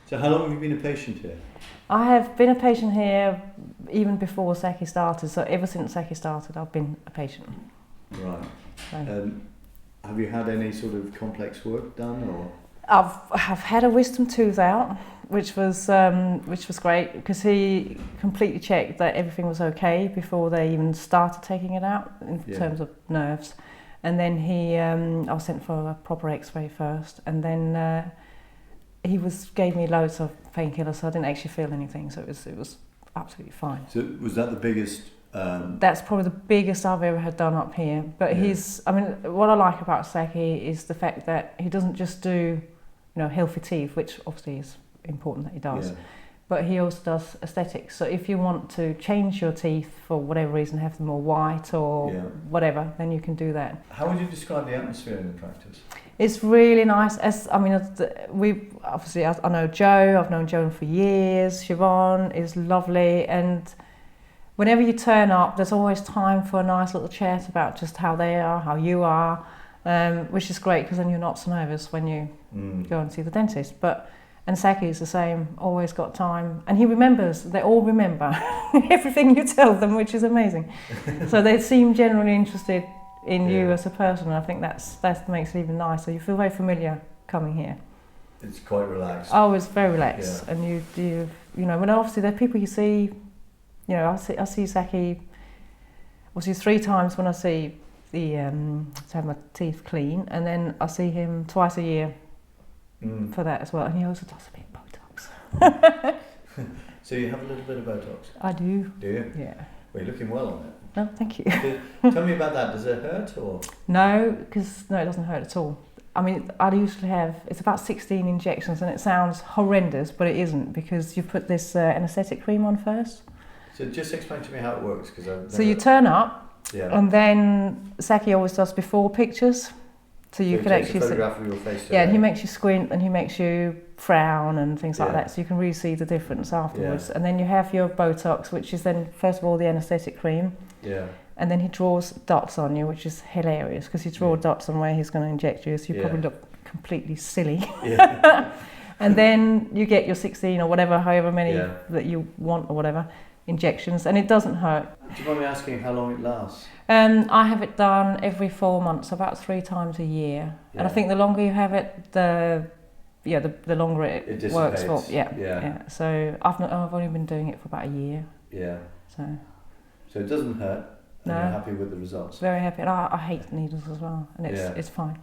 So how long have you been a patient here? I have been a patient here even before Saki started, so ever since Saki started I've been a patient. Right. So. Have you had any sort of complex work done, or? I've had a wisdom tooth out, which was great because he completely checked that everything was okay before they even started taking it out in terms of nerves, and then I was sent for a proper X-ray first, and then he gave me loads of painkillers, so I didn't actually feel anything, so it was absolutely fine. So was that the biggest? That's probably the biggest I've ever had done up here. But what I like about Saki is the fact that he doesn't just do, healthy teeth, which obviously is important that he does, but he also does aesthetics. So if you want to change your teeth for whatever reason, have them more white or whatever, then you can do that. How would you describe the atmosphere in the practice? It's really nice. I know Joe. I've known Joan for years. Siobhan is lovely, and whenever you turn up, there's always time for a nice little chat about just how they are, how you are, which is great because then you're not so nervous when you go and see the dentist. And Saki is the same, always got time. And he remembers, they all remember everything you tell them, which is amazing. So they seem genuinely interested in you as a person, and I think that makes it even nicer. You feel very familiar coming here. It's quite relaxed. Oh, it's very relaxed. Yeah. And you when obviously there are people you see, I see Saki obviously 3 times when I see to have my teeth clean, and then I see him twice a year for that as well, and he also does a bit of Botox. So you have a little bit of Botox? I do. Do you? Yeah. Well, you're looking well on it. No, thank you. Tell me about that. Does it hurt, or? No, it doesn't hurt at all. I mean, I usually it's about 16 injections, and it sounds horrendous, but it isn't, because you put this anaesthetic cream on first. So just explain to me how it works, because So you turn up, and then Saki always does before pictures, so you can actually see a photograph of your face. Yeah, and he makes you squint, and he makes you frown and things like that, so you can really see the difference afterwards. Yeah. And then you have your Botox, which is then first of all the anaesthetic cream. Yeah. And then he draws dots on you, which is hilarious because he draws dots on where he's going to inject you, so you probably look completely silly. Yeah. And then you get your 16 or whatever, however many that you want or whatever, injections, and it doesn't hurt. Do you mind me asking how long it lasts? I have it done every 4 months, about 3 times a year. Yeah. And I think the longer you have it, the longer it works for. Yeah. So I've only been doing it for about a year. Yeah. So it doesn't hurt. No. And you're happy with the results? Very happy. And I hate needles as well, and it's fine.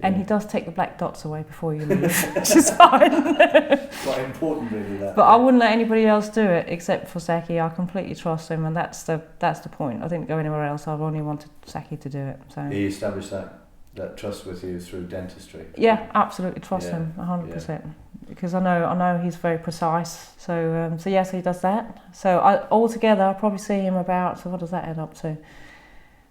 And he does take the black dots away before you leave, which is fine. Quite important, really, that. But I wouldn't let anybody else do it except for Saki. I completely trust him, and that's the point. I didn't go anywhere else. I've only wanted Saki to do it. So he established that trust with you through dentistry. Yeah, absolutely trust him 100%. Because I know he's very precise. So he does that. So altogether, I'll probably see him about. So what does that add up to?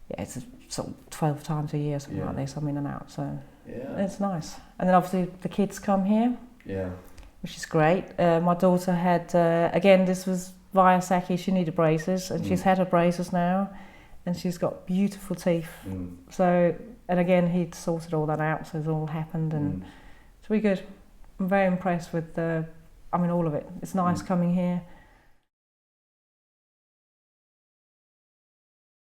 Yeah, it's sort of 12 times a year, something like this. I'm in and out. So. Yeah. It's nice. And then obviously the kids come here, which is great. My daughter had, again, this was via Saki, she needed braces, and she's had her braces now, and she's got beautiful teeth. So, and again, he'd sorted all that out, so it's all happened, and it's really good. I'm very impressed with all of it. It's nice coming here.